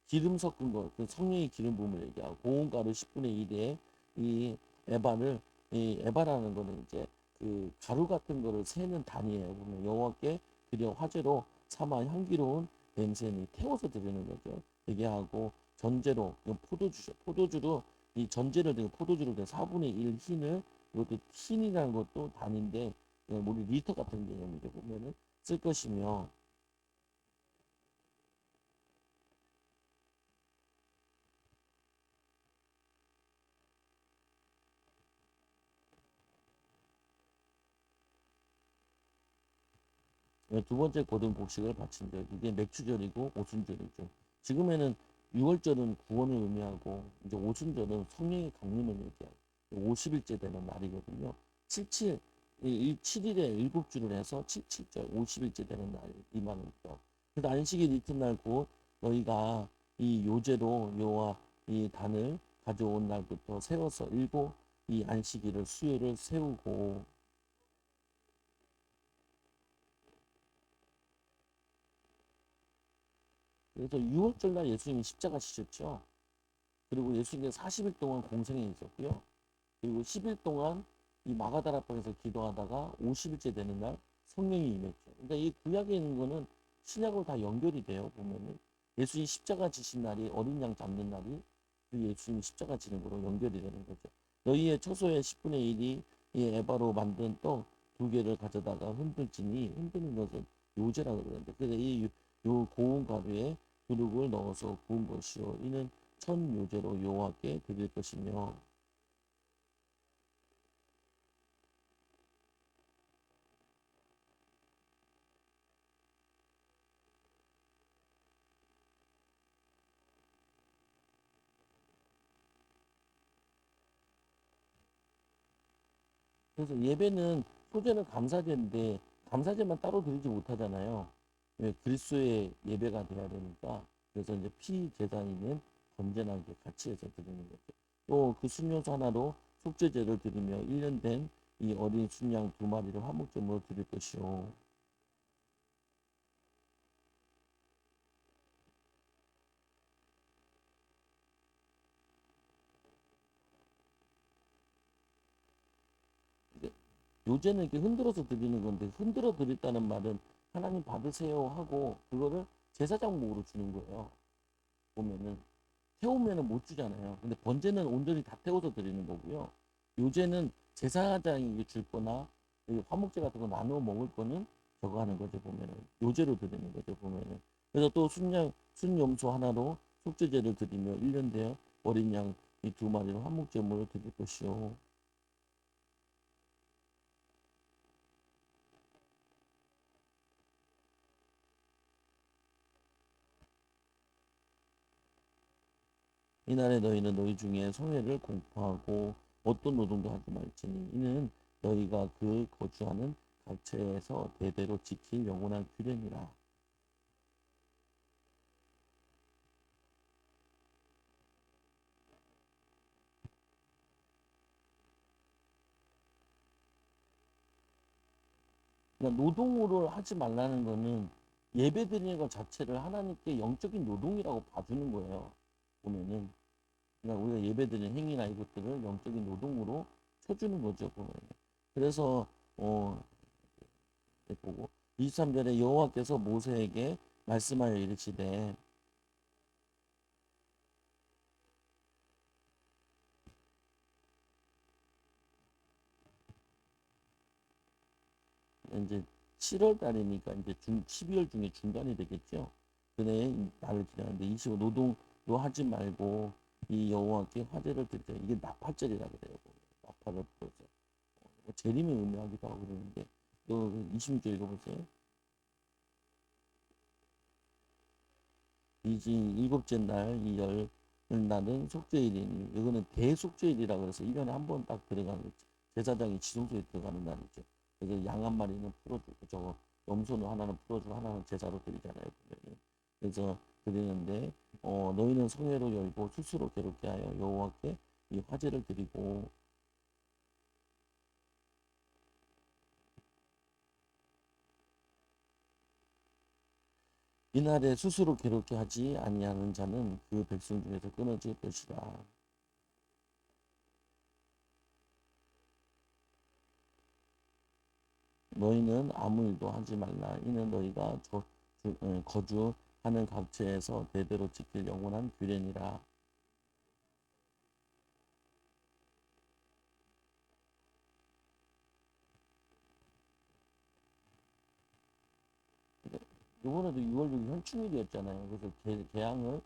기름 섞은 거, 그 성령의 기름 부음을 얘기하고 고온가루 10분의 1에 이 에바를 이 에바라는 거는 이제 그 가루 같은 거를 세는 단위예요. 보면 여호와께 드려 화제로 삼아 향기로운 냄새니 태워서 드리는 거죠. 얘기하고 전제로 포도주죠. 포도주로 이 전제를 든 포도주로 된 4분의 1 흰을 이것도 흰이라는 것도 단인데 우리 리터 같은 개념이죠. 보면은 쓸 것이며 두 번째 고든 곡식을 바친 절 이게 맥주절이고 오순절이죠. 지금에는 6월절은 구원을 의미하고 이제 오순절은 성령의 강림을 얘기하고 50일째 되는 날이거든요. 77, 7일에 7주를 해서 77절 50일째 되는 날 이만한 거. 그래서 안식일 이튿날 곧 너희가 이 요제로 여호와 이 단을 가져온 날부터 세워서 일곱 이 안식일을 수요를 세우고 그래서 6월절 날 예수님이 십자가 지셨죠. 그리고 예수님은 40일 동안 공생에 있었고요. 그리고 10일 동안 이 마가다락방에서 기도하다가 50일째 되는 날 성령이 임했죠. 그러니까 이 구약에 있는 거는 신약으로 다 연결이 돼요. 보면은 예수님 십자가 지신 날이 어린 양 잡는 날이 그 예수님 십자가 지는 거로 연결이 되는 거죠. 너희의 처소의 10분의 1이 이 에바로 만든 떡 두 개를 가져다가 흔들지니 흔드는 것은 요제라고 그러는데 그래서 이 요 고운 가루에 두룩을 넣어서 구운 것이요 이는 첫 요제로 여호와께 드릴 것이며 그래서 예배는 소재는 감사제인데 감사제만 따로 드리지 못하잖아요. 왜 그리스도의 예배가 돼야 되니까 그래서 이제 피제사인은 번제나 이렇게 같이 해서 드리는 거죠. 또 그 순요소 하나로 속죄제를 드리며 1년 된 이 어린 순양 두 마리를 화목제물로 드릴 것이요. 근데 요새는 이렇게 흔들어서 드리는 건데 흔들어 드렸다는 말은 하나님 받으세요 하고 그거를 제사장 목으로 주는 거예요. 보면은 태우면은 못 주잖아요. 근데 번제는 온전히 다 태워서 드리는 거고요. 요제는 제사장이 줄 거나 화목제 같은 거 나누어 먹을 거는 저거 하는 거죠. 보면은 요제로 드리는 거죠. 보면은 그래서 또 순양 순염소 하나로 속죄제를 드리며 1년 되어 어린 양 이 두 마리로 화목제물을 드릴 것이요. 이날에 너희는 너희 중에 성회를 공포하고 어떤 노동도 하지 말지니 이는 너희가 그 거주하는 각처에서 대대로 지킬 영원한 규례니라. 그러니까 노동으로 하지 말라는 거는 예배 드리는 것 자체를 하나님께 영적인 노동이라고 봐주는 거예요. 보면은. 그러니까 우리가 예배 드리는 행위나 이것들을 영적인 노동으로 쳐주는 거죠. 보면은. 그래서 보고 23절에 여호와께서 모세에게 말씀하여 이르시되 이제 7월 달이니까 이제 12월 중에 중간이 되겠죠. 그네 날을 기다리는데 25 노동도 하지 말고 이 여호와께 화제를 드리자. 이게 나팔절이라 그래요. 나팔을 불어서 재림을 의미하기도 하고 그러는데 또 26절 읽어보세요. 이지 일곱째 날 이 열 날은 속죄일이니 이거는 대속죄일이라 그래서 1년에 한 번 딱 들어가는 거죠. 제사장이 지성소에 들어가는 날이죠. 그래서 양 한 마리는 풀어주고 저거 염소는 하나는 풀어주고 하나는 제사로 드리잖아요. 보면은. 그래서 드리는데 너희는 성회로 열고 스스로 괴롭게 하여 여호와께 이 화제를 드리고 이날에 스스로 괴롭게 하지 아니하는 자는 그 백성 중에서 끊어질 것이라. 너희는 아무 일도 하지 말라. 이는 너희가 거주하는 각처에서 대대로 지킬 영원한 규례니라. 이번에도 6월 6일 현충일이었잖아요. 그래서 개항을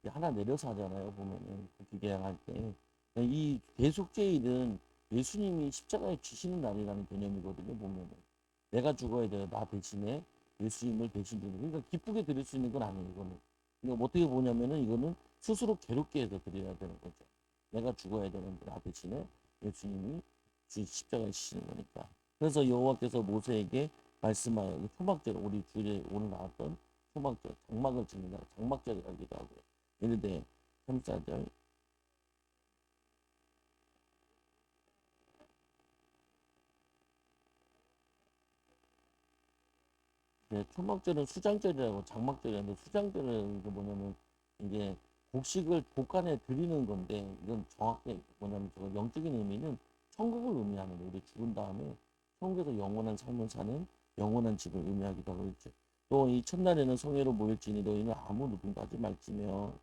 하나 내려서 하잖아요. 보면은 국기 개항할 때. 이 대속죄일은 예수님이 십자가에 지시는 날이라는 개념이거든요. 보면은 내가 죽어야 돼요. 나 대신에 예수님을 대신 드리는. 그러니까 기쁘게 드릴 수 있는 건 아니에요. 이거는. 그러니까 어떻게 보냐면은 이거는 스스로 괴롭게 해서 드려야 되는 거죠. 내가 죽어야 되는데 나 대신에 예수님이 십자가에 지시는 거니까. 그래서 여호와께서 모세에게 말씀하여 초막절 우리 주일에 오늘 나왔던 초막절 장막을 짓는 날 장막절이라기도 하고요. 이르되 34절 네, 초막절은 수장절이라고 장막절이라는데 수장절은 이게 뭐냐면 이게 곡식을 곡간에 드리는 건데 이건 정확히 뭐냐면 저 영적인 의미는 천국을 의미하는 거예요. 우리 죽은 다음에 천국에서 영원한 삶을 사는 영원한 집을 의미하기도 하고 있죠. 또 이 첫날에는 성회로 모일지니 너희는 아무 노동도 하지 말지며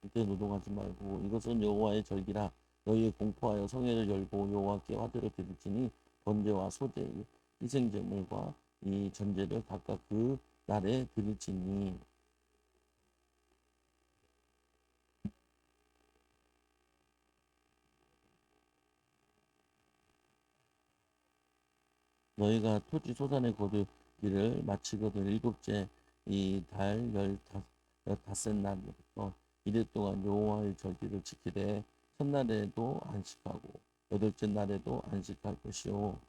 이때 노동하지 말고 이것은 여호와의 절기라 너희의 공포하여 성회를 열고 여호와께 화제를 드릴지니 번제와 소제 희생제물과 이 전제를 각각 그 날에 드릴지니 너희가 토지 소산의 거두기를 마치거든 일곱째 이 달 열다섯 날부터 이래 동안 여호와의 절기를 지키되 첫날에도 안식하고 여덟째 날에도 안식할 것이요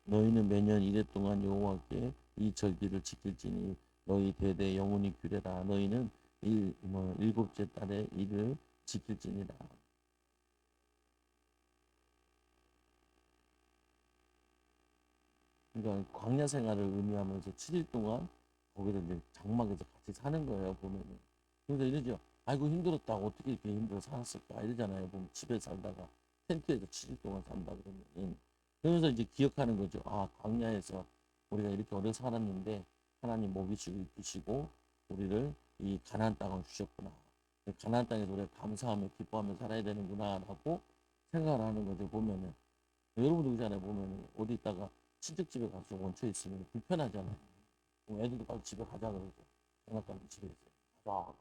너희는 매년 이래 동안 여호와께 이 절기를 지킬지니 너희 대대 영원히 규례라 너희는 일곱째 달에 이를 지킬지니라. 그러니까 광야 생활을 의미하면서 7일 동안 거기서 이제 장막에서 같이 사는 거예요 보면은. 그래서 이러죠. 아이고 힘들었다. 어떻게 이렇게 힘들어 살았을까 이러잖아요. 보면 집에 살다가 텐트에서 7일 동안 산다 그러면. 그러면서 이제 기억하는 거죠. 아 광야에서 우리가 이렇게 오래 살았는데 하나님 먹이시고 입히시고 우리를 이 가나안 땅을 주셨구나. 가나안 땅에서 우리가 감사하며 기뻐하며 살아야 되는구나라고 생각을 하는 거죠 보면은. 여러분도 그러잖아요. 보면은 어디 있다가 친척 집에 가서 얹혀 있으면 불편하잖아요. 그럼 애들도 빨리 집에 가자 그러죠. 장난감 집에 있어요. 가자,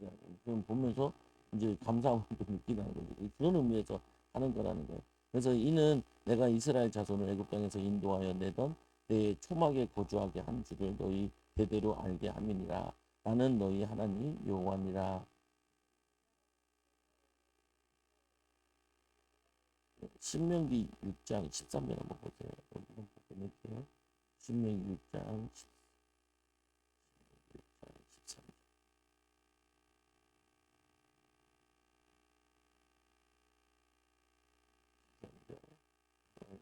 가자. 그럼 보면서 이제 감사함을 느끼는 거죠. 그런 의미에서 하는 거라는 거예요. 그래서 이는 내가 이스라엘 자손을 애굽 땅에서 인도하여 내던 내 초막에 거주하게 한 줄을 너희 대대로 알게 함이니라. 나는 너희 하나님 여호와니라. 신명기 6장 13절 한번 보세요. 여기 한번 보낼게요. 신명기 6장 13절.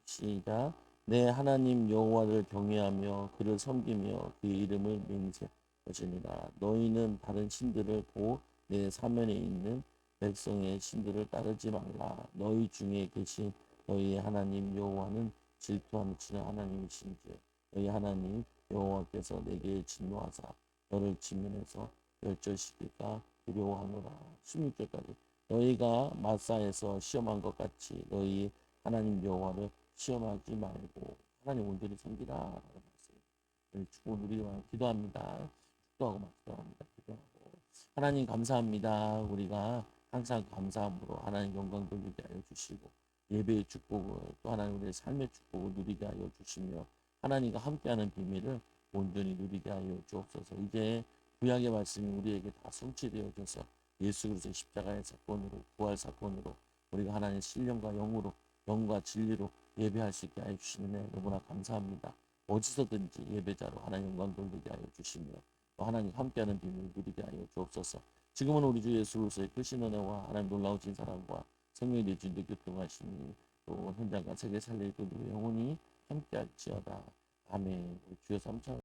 시작. 내 하나님 여호와를 경외하며 그를 섬기며 그의 이름을 맹세 것이니라. 너희는 다른 신들을 보고 내 사면에 있는 백성의 신들을 따르지 말라. 너희 중에 계신 너희의 하나님 여호와는 질투하는 친한 하나님이신지 너희 하나님 여호와께서 내게 진노하사 너를 지면에서 멸절시킬까 두려워하노라. 16절까지. 너희가 마사에서 시험한 것 같이 너희 하나님 여호와를 시험하지 말고 하나님 온전히 섬기라 라는 말씀. 축복 누리기만 기도합니다. 축도하고 막 기도합니다. 기도하고 하나님 감사합니다. 우리가 항상 감사함으로 하나님 영광 돌리게 하여 주시고 예배의 축복을 또 하나님 우리의 삶의 축복을 누리게 하여 주시며 하나님과 함께하는 비밀을 온전히 누리게 하여 주옵소서. 이제 구약의 말씀이 우리에게 다 성취되어져서 예수 그리스도의 십자가의 사건으로 부활 사건으로 우리가 하나님의 신령과 영으로 영과 진리로 예배할 수 있게 하여 주시는 너무나 감사합니다. 어디서든지 예배자로 하나님 영광 돌리게 하여 주시며 또 하나님 함께하는 비밀을 누리게 하여 주옵소서. 지금은 우리 주 예수 그리스도의 크신 은혜와 하나님 놀라우신 사랑과 생명의 내주인도 교통하시니 또 현장과 세계 살릴 그 영혼이 함께할지어다. 아멘. 주여 삼천